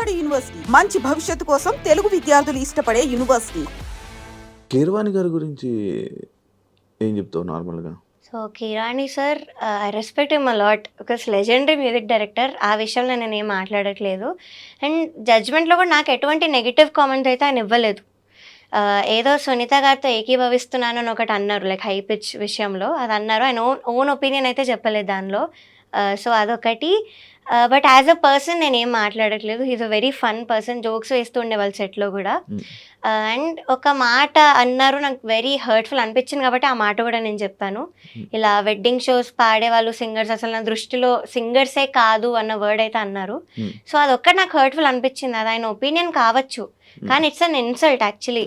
నాడు యూనివర్సిటీ మంచి భవిష్యత్తు కోసం తెలుగు విద్యార్థులు ఇష్టపడే యూనివర్సిటీ. కీరవాణి గారి గురించి ఏం చెప్తావు నార్మల్గా? So Keeravani sir, I respect him a lot because legendary music director. ఆ విషయంలో నేను ఏం మాట్లాడట్లేదు. అండ్ జడ్జ్మెంట్లో కూడా నాకు ఎటువంటి నెగిటివ్ కామెంట్ అయితే ఆయన ఇవ్వలేదు. ఏదో సునీత గారితో ఏకీభవిస్తున్నాను అని ఒకటి అన్నారు, లైక్ హై పిచ్ విషయంలో అది అన్నారు. ఆయన ఓన్ ఒపీనియన్ అయితే చెప్పలేదు దానిలో. సో అదొకటి. బట్ యాజ్ అ పర్సన్ నేను ఏం మాట్లాడట్లేదు. He's a very fun person, jokes వేస్తూ ఉండేవాళ్ళు సెట్లో కూడా. అండ్ ఒక మాట అన్నారు, నాకు వెరీ హర్ట్ఫుల్ అనిపించింది కాబట్టి ఆ మాట కూడా నేను చెప్పాను. ఇలా వెడ్డింగ్ షోస్ పాడేవాళ్ళు సింగర్స్ అసలు నా దృష్టిలో సింగర్సే కాదు అన్న వర్డ్ అయితే అన్నారు. సో అదొక్కటి నాకు హర్ట్ఫుల్ అనిపించింది. అది ఆయన ఒపీనియన్ కావచ్చు, కానీ it's an insult actually.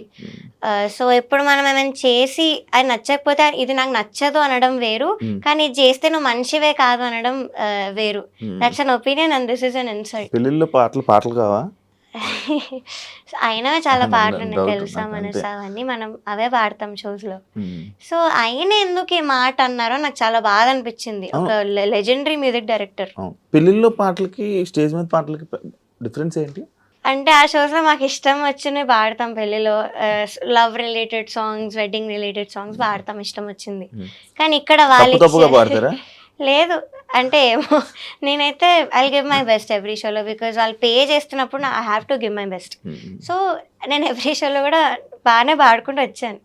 So ఎప్పుడు మనం ఏమైనా చేసి అది నచ్చకపోతే ఇది నాకు నచ్చదు అనడం వేరు, కానీ ఇది చేస్తే నువ్వు మనిషివే కాదు అనడం వేరు. That's an opinion and this is an insult. పెళ్ళిళ్ళలో పాటలు కావా? అయినవే చాలా పాటలు ఉన్నాయి, తెలుసా మనసు అవన్నీ మనం అవే పాడతాం షోస్ లో. సో ఆయన ఎందుకు ఈ మాట అన్నారో నాకు చాలా బాధ అనిపించింది. ఒక లెజెండరీ మ్యూజిక్ డైరెక్టర్. పెళ్ళిళ్ళలో పాటలకి స్టేజ్ మీద పాటలకి డిఫరెన్స్ ఏంటి? అంటే ఆ షోస్ లో మాకు ఇష్టం వచ్చినవి పాడతాం. పెళ్లిలో love related songs, wedding related songs పాడతాం ఇష్టం వచ్చింది. కానీ ఇక్కడ వాళ్ళు లేదు అంటే ఏమో, నేనైతే I give my best every షోలో, బికాజ్ వాళ్ళు పే చేస్తున్నప్పుడు I have to give my best. So నేను ఎవ్రీ షోలో కూడా బాగానే పాడుకుంటూ వచ్చాను.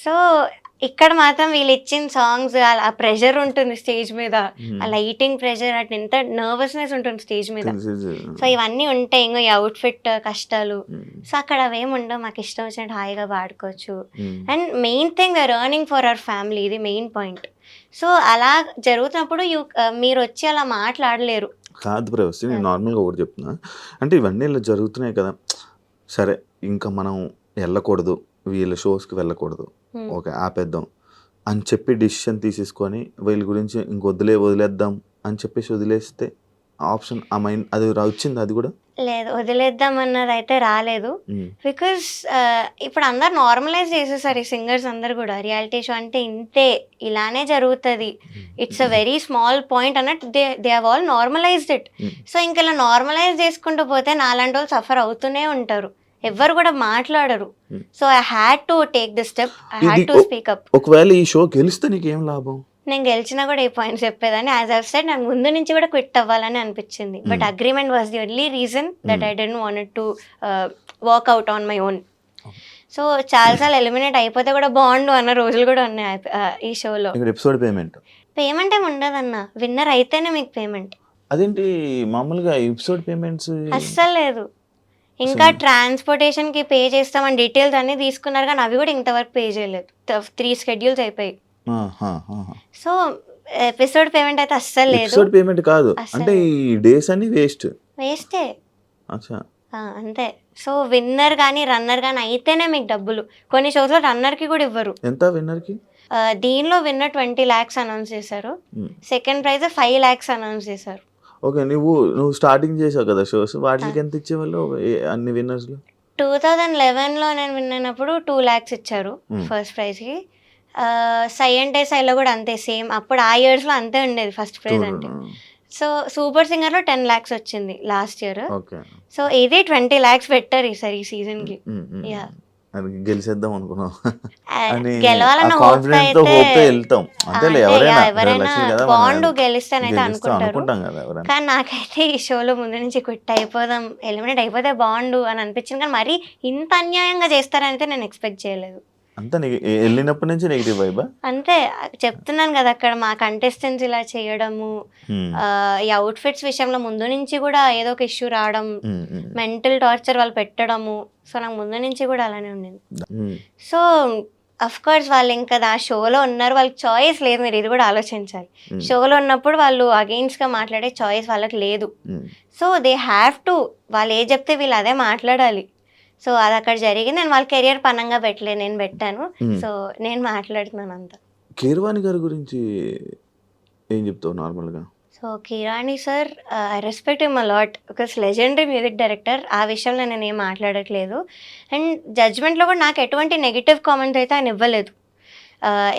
సో ఇక్కడ మాత్రం వీళ్ళు ఇచ్చిన సాంగ్స్, ఆ ప్రెషర్ ఉంటుంది స్టేజ్ మీద, ఆ లైటింగ్ ప్రెషర్, అటు ఎంత నర్వస్నెస్ ఉంటుంది స్టేజ్ మీద. సో ఇవన్నీ ఉంటాయి, ఇంకో ఈ అవుట్ఫిట్ కష్టాలు. సో అక్కడ అవేమి ఉండవు, మాకు ఇష్టం వచ్చినట్టు హాయిగా పాడుకోవచ్చు. And main thing we are earning for our family, ఇది మెయిన్ పాయింట్. సో అలా జరుగుతున్నప్పుడు మీరు వచ్చి అలా మాట్లాడలేరు. కాదు ప్రవస్తి, నేను నార్మల్గా ఒకటి చెప్తున్నా. అంటే ఇవన్నీ ఇలా జరుగుతున్నాయి కదా, సరే ఇంకా మనం వెళ్ళకూడదు, వీళ్ళ షోస్కి వెళ్ళకూడదు, ఓకే ఆపేద్దాం అని చెప్పి డిసిషన్ తీసేసుకొని వీళ్ళ గురించి వదిలేద్దాం అని చెప్పేసి వదిలేస్తే ఆప్షన్ ఆ మైండ్ అది వచ్చింది? అది కూడా లేదు, వదిలేద్దాం అన్నది అయితే రాలేదు. బికాస్ ఇప్పుడు అందరు నార్మలైజ్ చేసేసారు, ఈ సింగర్స్ అందరు కూడా రియాలిటీ షో అంటే ఇంతే, ఇలానే జరుగుతుంది, it's a very small point అన్నట్టు they have all normalised it. So ఇంక ఇలా నార్మలైజ్ చేసుకుంటూ పోతే నాలాంటి వాళ్ళు సఫర్ అవుతూనే ఉంటారు, ఎవ్వరు కూడా మాట్లాడరు. So I had to take the step, I had to speak up. ఒకవేళ ఈ షో గెలిస్తే నీకేం లాభం? నేను గెలిచినా కూడా ఈ పాయింట్ చెప్పేదాన్ని. యాజ్ ఐ సెడ్, నాకు ముందు నుంచి కూడా క్విట్ అవ్వాలని అనిపించింది. But agreement was the only reason that I don't want to work out on my own. So చాలాసార్లు ఎలిమినేట్ అయిపోతే కూడా బాగుండు అన్న రోజులు కూడా ఉన్నాయి ఈ షోలో. ఎపిసోడ్ పేమెంట్ ఏమి ఉండదన్న, విన్నర్ అయితేనే మీకు పేమెంట్. అదేంటి మామూలుగా ఎపిసోడ్ పేమెంట్స్ అస్సలు లేదు. ఇంకా ట్రాన్స్పోర్టేషన్కి పే చేస్తామని డీటెయిల్స్ అన్నీ తీసుకున్నారు, కానీ అవి కూడా ఇంతవరకు పే చేయలేదు. 3 schedules అయిపోయి. సో ఎపిసోడ్ పేమెంట్ అయితే అస్సలు లేదు. ఎపిసోడ్ పేమెంట్ కాదు అంటే ఈ డేస్ అన్ని వేస్టే. అచ్చా, అంతే. సో విన్నర్ కానీ రన్నర్ కానీ అయితేనే మీకు డబ్బులు. కొన్ని షోస్లో రన్నర్కి కూడా ఇవ్వరు. ఎంత విన్నర్కి? దీనిలో విన్నర్ 20 lakhs అనౌన్స్ చేశారు, సెకండ్ ప్రైజ్ 5 lakhs అనౌన్స్ చేశారు. ఓకే, నువ్వు స్టార్టింగ్ చేసావు కదా షోస్, వాటికి ఎంత ఇచ్చేవాళ్ళు అన్ని విన్నర్స్లో? 2011లో నేను విన్ అయినప్పుడు 2 lakhs ఇచ్చారు ఫస్ట్ ప్రైజ్కి. సై అంటే సైలో కూడా అంతే, సేమ్. అప్పుడు ఆ ఇయర్స్లో అంతే ఉండేది ఫస్ట్ ప్రైజ్ అంటే. సో సూపర్ సింగర్లో 10 lakhs వచ్చింది లాస్ట్ ఇయర్. సో ఇది 20 lakhs పెట్టారు ఈసారి ఈ సీజన్కి. గెలిచేద్దాం అనుకున్నాం, గెలవాలన్న బాండ్ గెలిస్తానైతే అనుకుంటారు. కానీ నాకైతే ఈ షోలో ముందు నుంచి క్విట్ అయిపోదాం, ఎలిమినేట్ అయిపోతే బాండు అని అనిపించింది. కానీ మరి ఇంత అన్యాయంగా చేస్తారనైతే నేను ఎక్స్పెక్ట్ చేయలేదు. అంతా వెళ్ళినప్పటి నుంచి నెగిటివ్ వైబ్. అంతే చెప్తున్నాను కదా, అక్కడ మా కంటెస్టెంట్స్ ఇలా చేయడము, ఈ అవుట్ఫిట్స్ విషయంలో ముందు నుంచి కూడా ఏదో ఒక ఇష్యూ రావడం, మెంటల్ టార్చర్ వాళ్ళు పెట్టడము. సో నాకు ముందు నుంచి కూడా అలానే ఉండింది. సో అఫ్ కోర్స్ వాళ్ళు ఇంకా ఆ షోలో ఉన్నారు, వాళ్ళకి చాయిస్ లేదు. మీరు ఇది కూడా ఆలోచించాలి, షోలో ఉన్నప్పుడు వాళ్ళు అగెయిన్స్ట్గా మాట్లాడే చాయిస్ వాళ్ళకి లేదు. సో దే హ్యావ్ టు, వాళ్ళు ఏ చెప్తే వీళ్ళు అదే మాట్లాడాలి. సో అది అక్కడ జరిగింది. నేను వాళ్ళ కెరియర్ పనంగా పెట్టలేదు, నేను పెట్టాను. సో నేను మాట్లాడుతున్నాను అంతా. కీరవాణి గారి గురించి ఏం చెప్తావు నార్మల్గా? So Keeravani sir, I respect him a lot because legendary music director. ఆ విషయంలో నేను ఏం మాట్లాడట్లేదు. అండ్ జడ్జ్మెంట్లో కూడా నాకు ఎటువంటి నెగిటివ్ కామెంట్ అయితే ఆయన ఇవ్వలేదు.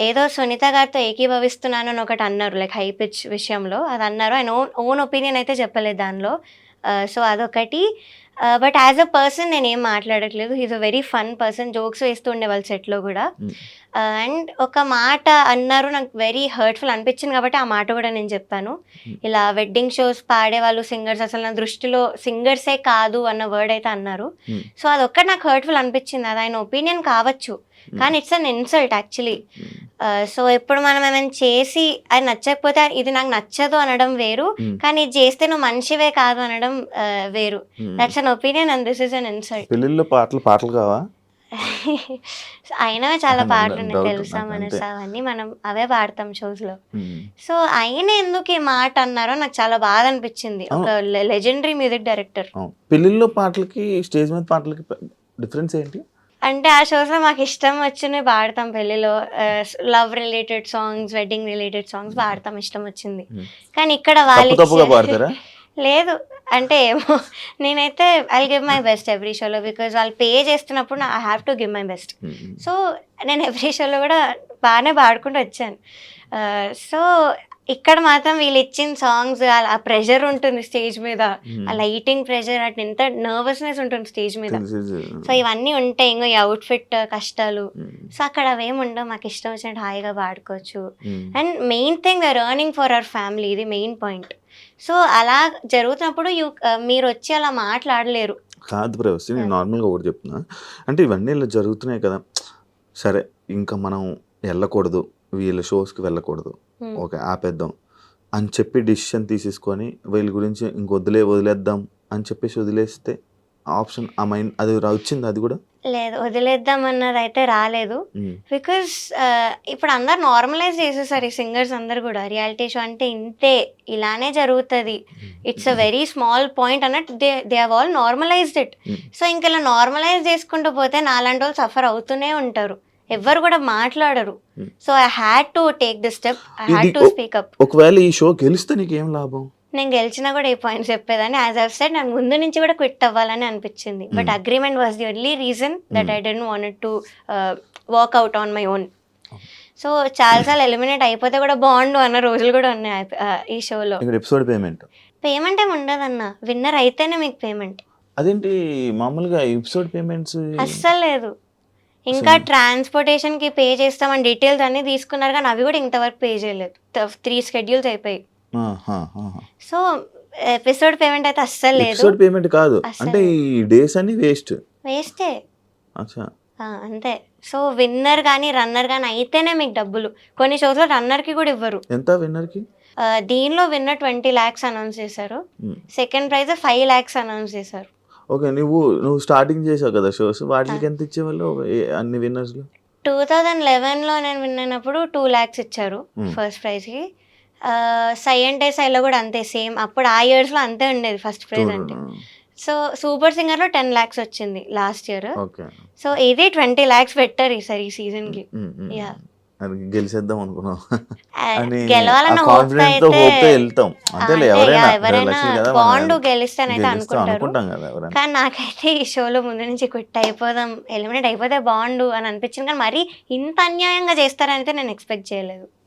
ఏదో సునీత గారితో ఏకీభవిస్తున్నాను అని ఒకటి అన్నారు, లైక్ హై పిచ్ విషయంలో అది అన్నారు. ఆయన ఓన్ ఒపీనియన్ అయితే చెప్పలేదు దానిలో. సో అదొకటి. బట్ యాజ్ అ పర్సన్ నేను ఏం మాట్లాడట్లేదు. He's a very fun person, jokes వేస్తూ ఉండేవాళ్ళు సెట్లో కూడా. అండ్ ఒక మాట అన్నారు, నాకు వెరీ హర్ట్ఫుల్ అనిపించింది కాబట్టి ఆ మాట కూడా నేను చెప్పాను. ఇలా వెడ్డింగ్ షోస్ పాడేవాళ్ళు సింగర్స్ అసలు నా దృష్టిలో సింగర్సే కాదు అన్న వర్డ్ అయితే అన్నారు. సో అదొక్కటి నాకు హర్ట్ఫుల్ అనిపించింది. అది ఆయన ఒపీనియన్ కావచ్చు, కానీ it's an insult actually. So ఎప్పుడు మనం ఏమైనా చేసి అది నచ్చకపోతే ఇది నాకు నచ్చదు అనడం వేరు, కానీ ఇది చేస్తే నువ్వు మనిషివే కాదు అనడం వేరు. That's an opinion and this is an insult. పెళ్ళిళ్ళలో పాటలు కావా? అయినా చాలా పాటలు ఉన్నాయి, Doubt తెలుసా నాకు మనసు, అంతే. అవన్నీ మనం అవే పాడతాం షోస్ లో. సో ఆయన ఎందుకు ఈ మాట అన్నారో నాకు చాలా బాధ అనిపించింది. ఒక లెజెండరీ మ్యూజిక్ డైరెక్టర్. పెళ్ళిళ్ళలో పాటలకి స్టేజ్ మీద పాటలకి డిఫరెన్స్ ఏంటి? అంటే ఆ షోస్ లో మాకు ఇష్టం వచ్చినవి పాడతాం. పెళ్లిలో love related songs, wedding related songs పాడతాం ఇష్టం వచ్చింది. కానీ ఇక్కడ తప్పుగా పాడతారా? లేదు అంటే ఏమో, నేనైతే I give my best every షోలో, బికాజ్ వాళ్ళు పే చేస్తున్నప్పుడు I have to give my best. So నేను ఎవ్రీ షోలో కూడా బాగానే పాడుకుంటూ వచ్చాను. సో ఇక్కడ మాత్రం వీళ్ళు ఇచ్చిన సాంగ్స్, ఆ ప్రెషర్ ఉంటుంది స్టేజ్ మీద, ఆ లైటింగ్ ప్రెషర్, అటు ఎంత నర్వస్నెస్ ఉంటుంది స్టేజ్ మీద. సో ఇవన్నీ ఉంటాయి, ఇంకో ఈ అవుట్ఫిట్ కష్టాలు. సో అక్కడ అవేమి ఉండవు, మాకు ఇష్టం వచ్చినట్టు హాయిగా పాడుకోవచ్చు. And main thing we are earning for our family, ఇది మెయిన్ పాయింట్. సో అలా జరుగుతున్నప్పుడు మీరు వచ్చి అలా మాట్లాడలేరు. కాదు ప్రవస్తి, నేను నార్మల్గా ఒకటి చెప్తున్నా. అంటే ఇవన్నీ ఇలా జరుగుతున్నాయి కదా, సరే ఇంకా మనం వెళ్ళకూడదు, వీళ్ళ షోస్కి వెళ్ళకూడదు, ఓకే ఆపేద్దాం అని చెప్పి డిసిషన్ తీసేసుకొని వీళ్ళ గురించి వదిలేద్దాం అని చెప్పేసి వదిలేస్తే ఆప్షన్ ఆ మైండ్ అది వచ్చింది? అది కూడా లేదు, వదిలేద్దాం అన్నది అయితే రాలేదు. బికాస్ ఇప్పుడు అందరు నార్మలైజ్ చేసేసారు, ఈ సింగర్స్ అందరు కూడా రియాలిటీ షో అంటే ఇంతే, ఇలానే జరుగుతుంది, it's a very small point అన్నట్టు they have all normalised it. So ఇంక ఇలా నార్మలైజ్ చేసుకుంటూ పోతే నాలాంటి వాళ్ళు సఫర్ అవుతూనే ఉంటారు, ఎవ్వరు కూడా మాట్లాడరు. So I had to take this step, I had to speak up. ఒకవేళ ఈ షో గెలిస్తే నీకేం లాభం? నేను గెలిచినా కూడా ఈ పాయింట్స్ చెప్పేదాన్ని. యాజ్ ఐ సెడ్, నాకు ముందు నుంచి కూడా క్విట్ అవ్వాలని అనిపించింది, but agreement was the only reason that I don't want to work out on my own. So చాలాసార్లు ఎలిమినేట్ అయిపోతే కూడా బాగుండు అన్న రోజులు కూడా ఉన్నాయి ఈ షోలో. ఎపిసోడ్ పేమెంట్ ఏమి ఉండదన్న, విన్నర్ అయితేనే మీకు పేమెంట్. అదేంటి మామూలుగా ఎపిసోడ్ పేమెంట్స్ అస్సలు లేదు. ఇంకా ట్రాన్స్పోర్టేషన్కి పే చేస్తామని డీటెయిల్స్ అన్నీ తీసుకున్నారు, కానీ అవి కూడా ఇంతవరకు పే చేయలేదు. 3 schedules అయిపోయి. సో ఎపిసోడ్ పేమెంట్ అయితే అస్సలు లేదు. ఎపిసోడ్ పేమెంట్ కాదు అంటే ఈ డేస్ అన్ని వేస్టే. అచ్చా, అంతే. సో విన్నర్ కానీ రన్నర్ కానీ అయితేనే మీకు డబ్బులు. కొన్ని షోస్లో రన్నర్కి కూడా ఇవ్వరు. ఎంత విన్నర్కి? దీనిలో విన్నర్ 20 lakhs అనౌన్స్ చేశారు, సెకండ్ ప్రైజ్ 5 lakhs అనౌన్స్ చేశారు. ఓకే, నువ్వు స్టార్టింగ్ చేసావు కదా షోస్, వాటికి ఎంత ఇచ్చేవాళ్ళు అన్ని విన్నర్స్ లో? 2011లో నేను విన్ అయినప్పుడు 2 lakhs ఇచ్చారు ఫస్ట్ ప్రైజ్కి. సై అంటే సైలో కూడా అంతే, సేమ్. అప్పుడు ఆ ఇయర్స్లో అంతే ఉండేది ఫస్ట్ ప్రైజ్ అంటే. సో సూపర్ సింగర్లో 10 lakhs వచ్చింది లాస్ట్ ఇయర్. సో ఇది 20 lakhs పెట్టారు ఈసారి ఈ సీజన్కి. యా, గెలిచేద్దాం అనుకున్నాం, గెలవాలన్న హోప్ అయితే వెళ్తాం అంతేలే. ఎవరైనా బాండ్ గెలిస్తానైతే అనుకుంటారు, కానీ నాకైతే ఈ షోలో ముందు నుంచి క్విట్ అయిపోదాం, ఎలిమినేట్ అయిపోతే బాండ్ అని అనిపించింది. కానీ మరి ఇంత అన్యాయంగా చేస్తారని అయితే నేను ఎక్స్పెక్ట్ చేయలేదు.